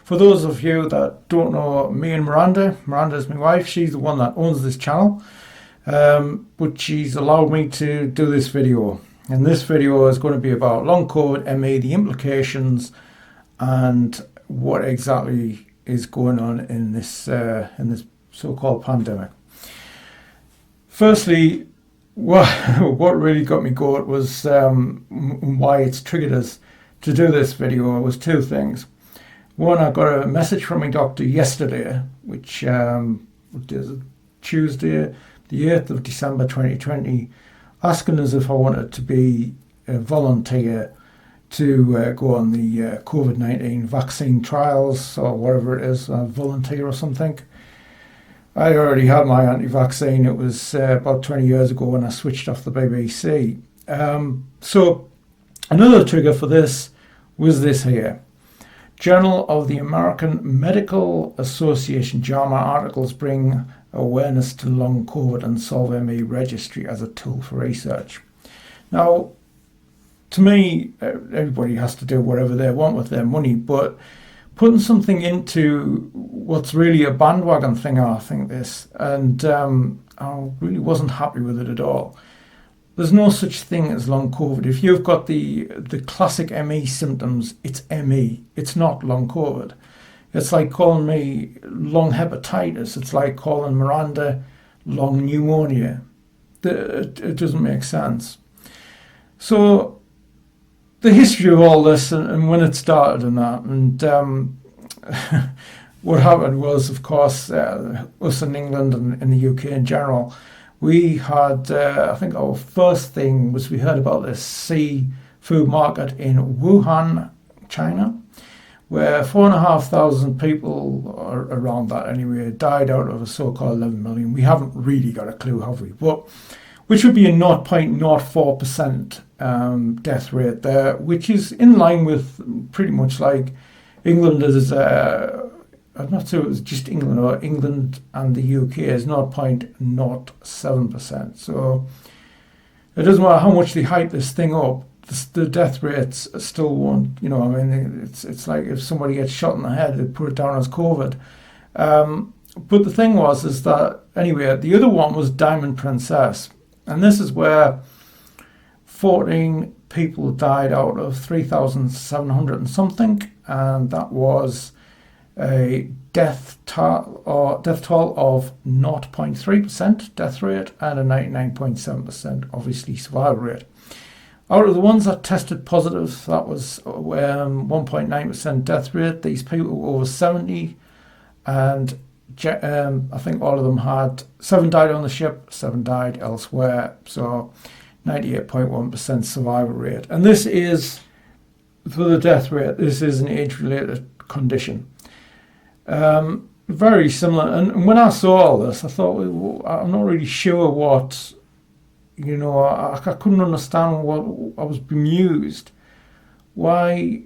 For those of you that don't know me and Miranda is my wife. She's the one that owns this channel. But she's allowed me to do this video. And this video is going to be about long COVID ME, the implications, and what exactly is going on in this so-called pandemic. Firstly, what really got me going was why it's triggered us to do this video was two things. One, I got a message from my doctor yesterday, which is Tuesday, the 8th of December 2020, asking us if I wanted to be a volunteer to go on the COVID-19 vaccine trials or whatever it is, a volunteer or something. I already had my anti-vaccine. It was about 20 years ago when I switched off the BBC. So another trigger for this was this here. Journal of the American Medical Association JAMA articles bring awareness to long COVID and solve ME registry as a tool for research. Now, to me, everybody has to do whatever they want with their money, but putting something into what's really a bandwagon thing, I think this, and I really wasn't happy with it at all. There's no such thing as long COVID. If you've got the classic ME symptoms, it's ME. It's not long COVID. It's like calling me long hepatitis. It's like calling Miranda long pneumonia. It doesn't make sense. So the history of all this and when it started and that, and what happened was, of course, us in England and in the UK in general, we had, I think our first thing was we heard about this seafood market in Wuhan, China, where 4,500 people, or around that anyway, died out of a so-called 11 million. We haven't really got a clue, have we? But which would be a 0.04% death rate there, which is in line with pretty much like England is, I'm not sure it was just England or England and the UK is 0.07%. So it doesn't matter how much they hype this thing up, the death rates still won't, I mean, it's like if somebody gets shot in the head, they put it down as COVID. But the thing is that, anyway, the other one was Diamond Princess. And this is where 14 people died out of 3,700 and something. And that was a death toll of 0.3% death rate and a 99.7% obviously survival rate. Out of the ones that tested positive, that was 1.9% death rate. These people were over 70, and I think all of them had 7 died on the ship, 7 died elsewhere. So 98.1% survival rate. And this is, for the death rate, this is an age-related condition. Very similar. And when I saw all this, I thought, well, I'm not really sure what, I couldn't understand what I was bemused, why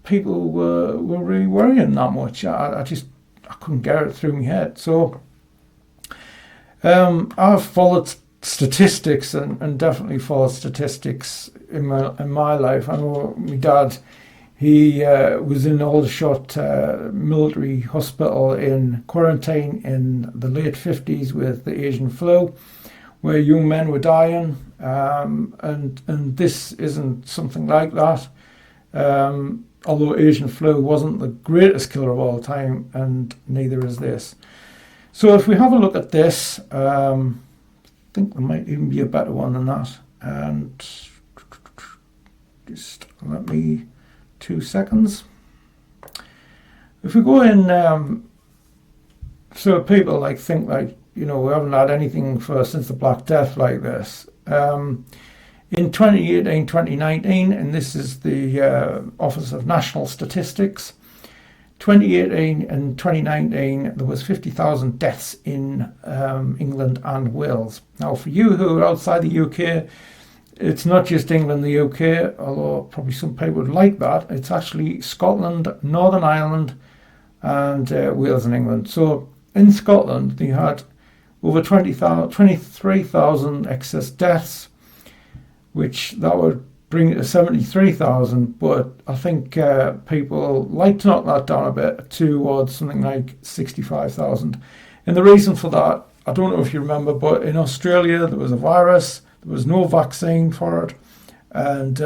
people were really worrying that much. I couldn't get it through my head. So I've followed statistics and definitely followed statistics in my life. I know my dad, he was in Aldershot military hospital in quarantine in the late 50s with the Asian flu, where young men were dying, and this isn't something like that. Although Asian flu wasn't the greatest killer of all time, and neither is this. So if we have a look at this, I think there might even be a better one than that. And just let me 2 seconds. If we go in, so people think we haven't had anything since the Black Death like this. In 2018, 2019, and this is the Office of National Statistics, 2018 and 2019, there was 50,000 deaths in England and Wales. Now, for you who are outside the UK, it's not just England, the UK, although probably some people would like that. It's actually Scotland, Northern Ireland, and Wales and England. So in Scotland, they had over 23,000 excess deaths, which that would bring it to 73,000, but I think people like to knock that down a bit towards something like 65,000. And the reason for that, I don't know if you remember, but in Australia there was a virus, there was no vaccine for it, and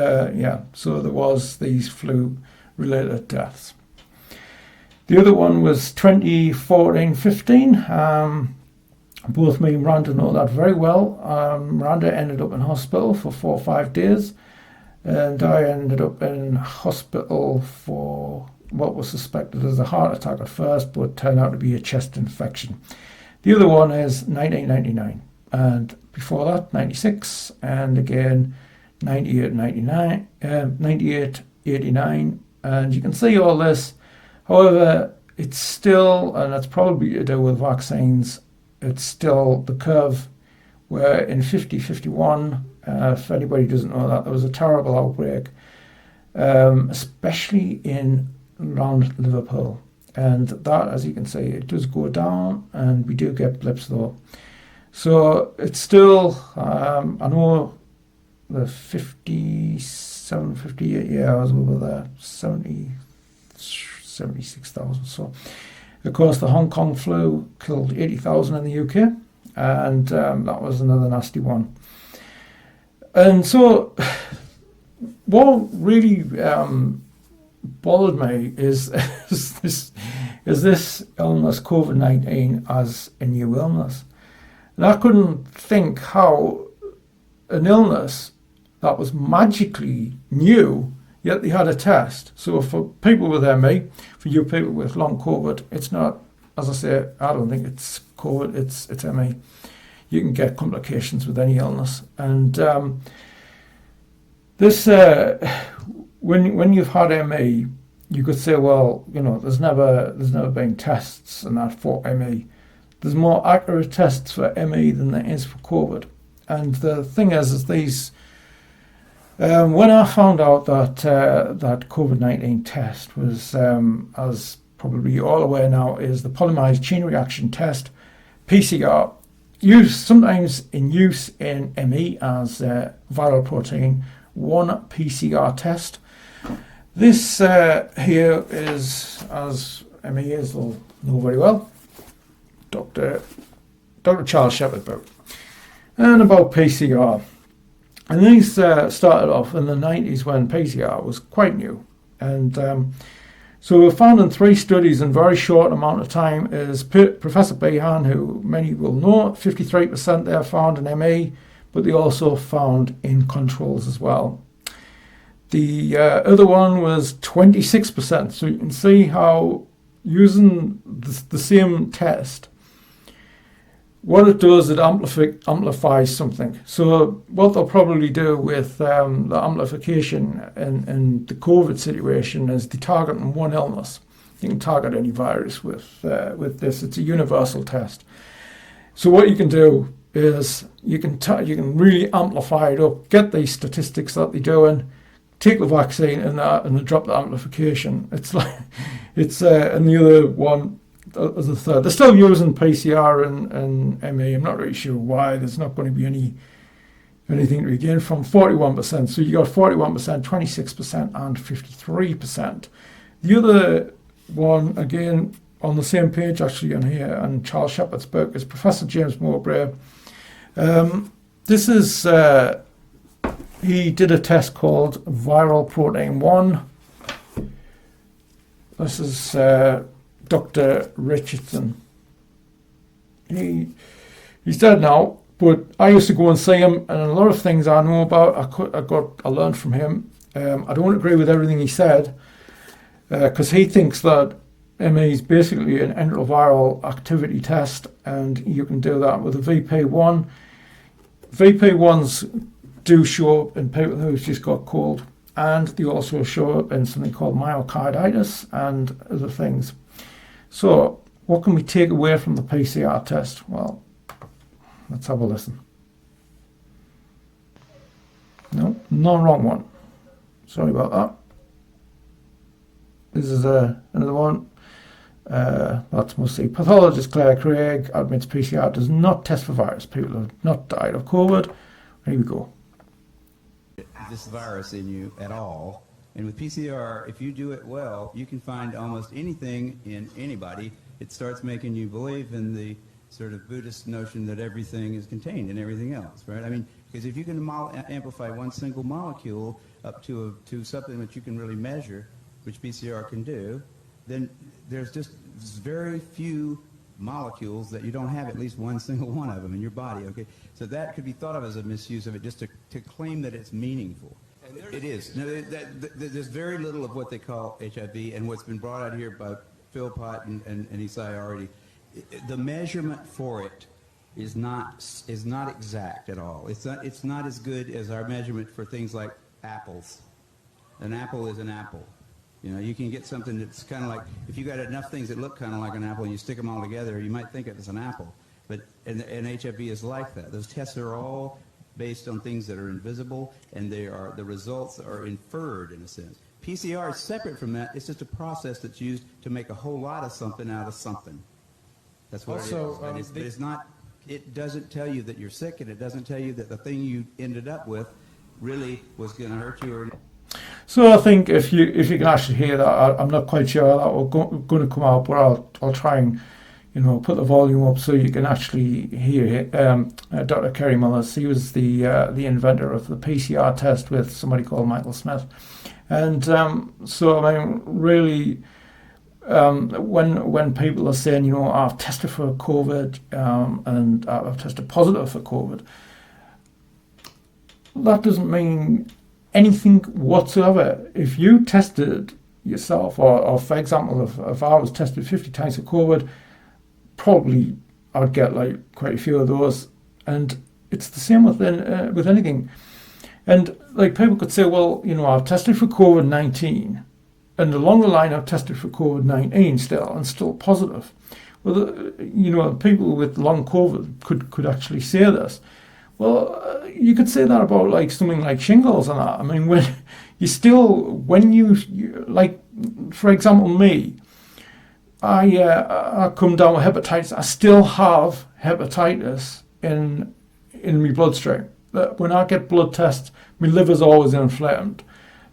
so there was these flu-related deaths. The other one was 2014-15. Both me and Miranda know that very well. Miranda ended up in hospital for 4 or 5 days, and I ended up in hospital for what was suspected as a heart attack at first, but turned out to be a chest infection. The other one is 1999, and before that 96, and again 98, 99, 98, 89, and you can see all this. However, it's still, and it's probably to do with vaccines, it's still the curve where in 50-51, if anybody doesn't know that, there was a terrible outbreak, especially around Liverpool. And that, as you can see, it does go down, and we do get blips though. So it's still, I know the 57, 58, I was over there, 76,000. So, of course, the Hong Kong flu killed 80,000 in the UK, and that was another nasty one. And so, what really bothered me is this illness, COVID-19, as a new illness. And I couldn't think how an illness that was magically new, yet they had a test. So for people with ME, for you people with long COVID, it's not, as I say, I don't think it's COVID, it's ME. You can get complications with any illness. And this, when you've had ME, you could say, well, there's never been tests and that for ME. There's more accurate tests for ME than there is for COVID. And the thing is these. When I found out that that COVID-19 test was, as probably you're all aware now, is the polymerase chain reaction test, PCR, sometimes in use in ME as viral protein 1 PCR test. This here is, as MEers will know very well, Dr. Charles Shepherd book, and about PCR. And these started off in the 90s when PCR was quite new. And so we found in 3 studies in a very short amount of time is Professor Behan, who many will know, 53% there found in ME, but they also found in controls as well. The other one was 26%. So you can see how using the same test, what it does, it amplifies something. So what they'll probably do with the amplification in the COVID situation is they target on one illness. You can target any virus with this. It's a universal test. So what you can do is you can really amplify it up, get these statistics that they're doing, take the vaccine and drop the amplification. It's like and the other one. As a third, they're still using PCR and ME. I'm not really sure why. There's not going to be anything to regain from 41%. So you got 41%, 26%, and 53%. The other one, again, on the same page actually on here, and Charles Shepherd's book, is Professor James Mowbray. This is he did a test called viral protein 1. This is Dr. Richardson. He's dead now, but I used to go and see him, and a lot of things I know about, I learned from him. I don't agree with everything he said, because he thinks that ME is basically an enteroviral activity test, and you can do that with a VP1. VP1s do show up in people who've just got cold, and they also show up in something called myocarditis and other things. So, what can we take away from the PCR test? Well, let's have a listen. No, wrong one. Sorry about that. This is another one. That's mostly pathologist Claire Craig admits PCR does not test for virus. People have not died of COVID. Here we go. this virus in you at all. And with PCR, if you do it well, you can find almost anything in anybody. It starts making you believe in the sort of Buddhist notion that everything is contained in everything else, right? I mean, because if you can amplify one single molecule up to something that you can really measure, which PCR can do, then there's just very few molecules that you don't have at least one single one of them in your body, okay? So that could be thought of as a misuse of it, just to claim that it's meaningful. It is. No, there's very little of what they call HIV, and what's been brought out here by Phil Pott and Isai already. The measurement for it is not exact at all. It's not as good as our measurement for things like apples. An apple is an apple. You know, you can get something that's kind of like, if you got enough things that look kind of like an apple and you stick them all together, you might think it was an apple. But and HIV is like that. Those tests are all based on things that are invisible, and the results are inferred in a sense. PCR is separate from that. It's just a process that's used to make a whole lot of something out of something. That's what it is. But it's not. It doesn't tell you that you're sick, and it doesn't tell you that the thing you ended up with really was going to hurt you. So I think if you can actually hear that, I'm not quite sure how that will going to come out, but I'll try and put the volume up so you can actually hear Dr. Kerry Mullis. He was the inventor of the PCR test with somebody called Michael Smith, and so I mean really. When people are saying, I've tested for COVID and I've tested positive for COVID, that doesn't mean anything whatsoever. If you tested yourself, or for example, if I was tested 50 times for COVID, probably I'd get like quite a few of those. And it's the same with anything. And like people could say, well, I've tested for COVID-19. And along the line, I've tested for COVID-19 still positive. Well, people with long COVID could actually say this. Well, you could say that about like something like shingles and that. I mean, when you like, for example, me, I come down with hepatitis. I still have hepatitis in my bloodstream. When I get blood tests, my liver's always inflamed.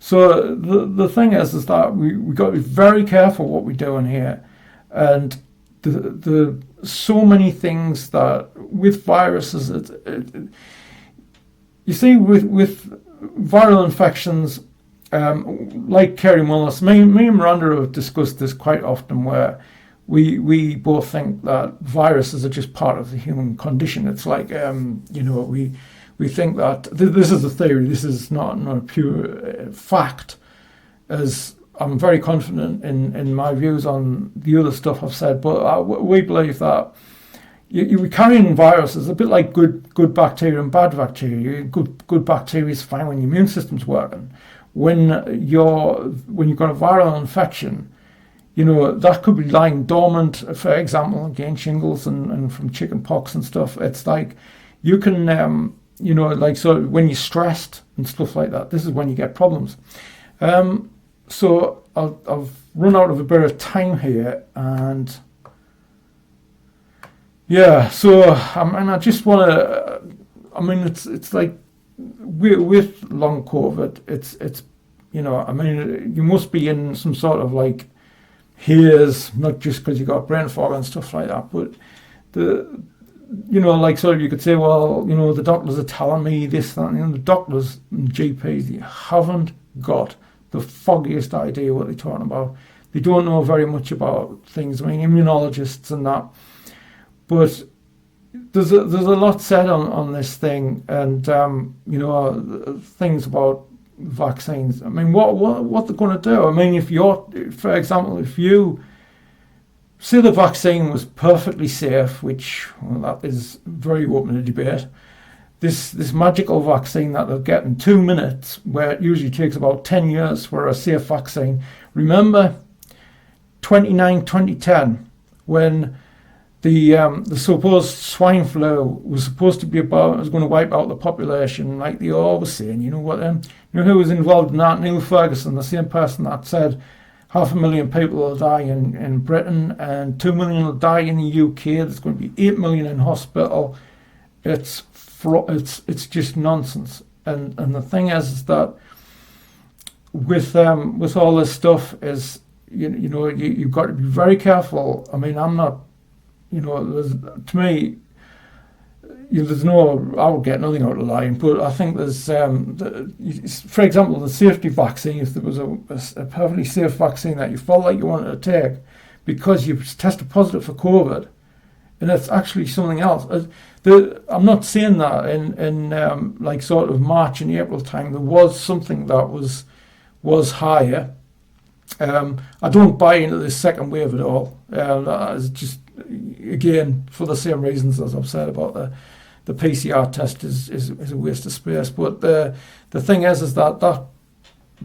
So the thing is that we got to be very careful what we do in here, and the so many things that with viruses, you see with viral infections, like Kerry Mullis, me and Miranda have discussed this quite often, where we both think that viruses are just part of the human condition. It's like we think that this is a theory. This is not a pure fact, as I'm very confident in my views on the other stuff I've said. But we believe that you're carrying viruses a bit like good bacteria and bad bacteria. Good bacteria is fine when your immune system's working. When you've got a viral infection, that could be lying dormant. For example, again, shingles and from chicken pox and stuff. It's like you can. So when you're stressed and stuff like that, this is when you get problems. So I've run out of a bit of time here, and so I just want to. It's like with long COVID, it's you must be in some sort of like haze, not just because you got brain fog and stuff like that, but so you could say, well, the doctors are telling me this, that, and the doctors and GPs, they haven't got the foggiest idea what they're talking about. They don't know very much about things. I mean, immunologists and that. But there's a lot said on this thing, and things about vaccines. I mean, what they're going to do? I mean, for example, if you say the vaccine was perfectly safe, which that is very open to debate. This magical vaccine that they'll get in 2 minutes, where it usually takes about 10 years for a safe vaccine. Remember 2010, when the supposed swine flu was supposed to be was going to wipe out the population, like they always saying. Who was involved in that? Neil Ferguson, the same person that said 500,000 people will die in Britain and 2 million will die in the UK. There's going to be 8 million in hospital. It's just nonsense. And the thing is that with all this stuff is, you've got to be very careful. I mean, I'm not, to me, there's no, I would get nothing out of lying, but I think there's, for example, the safety vaccine, if there was a perfectly safe vaccine that you felt like you wanted to take because you tested positive for COVID, and it's actually something else. I'm not saying that in like sort of March and April time, there was something that was higher. I don't buy into this second wave at all. That is just, again, for the same reasons as I've said about the PCR test is a waste of space. But the thing is that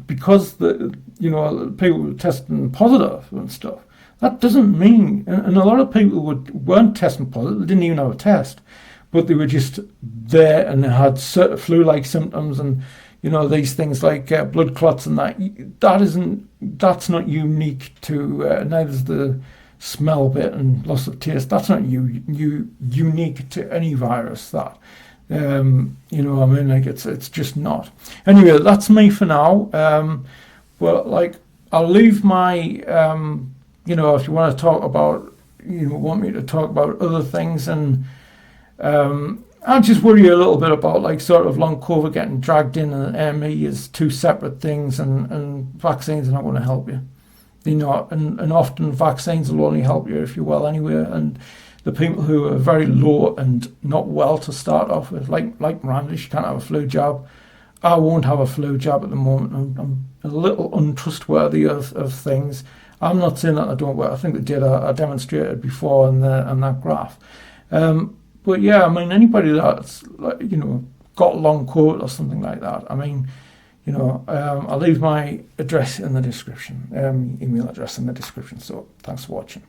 because people were testing positive and stuff, that doesn't mean, and a lot of people weren't testing positive, they didn't even have a test, but they were just there and they had flu-like symptoms and these things like blood clots and that's not unique to neither's the smell bit and loss of taste. That's not unique to any virus. That it's just not. Anyway, that's me for now. But like, I'll leave my if you want to talk about want me to talk about other things, and I just worry a little bit about like sort of long COVID getting dragged in and ME is two separate things, and vaccines are not going to help you. They're not, and often vaccines will only help you if you're well anyway. And the people who are very low and not well to start off with, like Miranda, she can't have a flu jab. I won't have a flu jab at the moment. I'm a little untrustworthy of things. I'm not saying that I don't work. I think the data I demonstrated before on that graph. But yeah, I mean, anybody that's got long COVID or something like that, I mean, I'll leave my address in the description, email address in the description. So thanks for watching.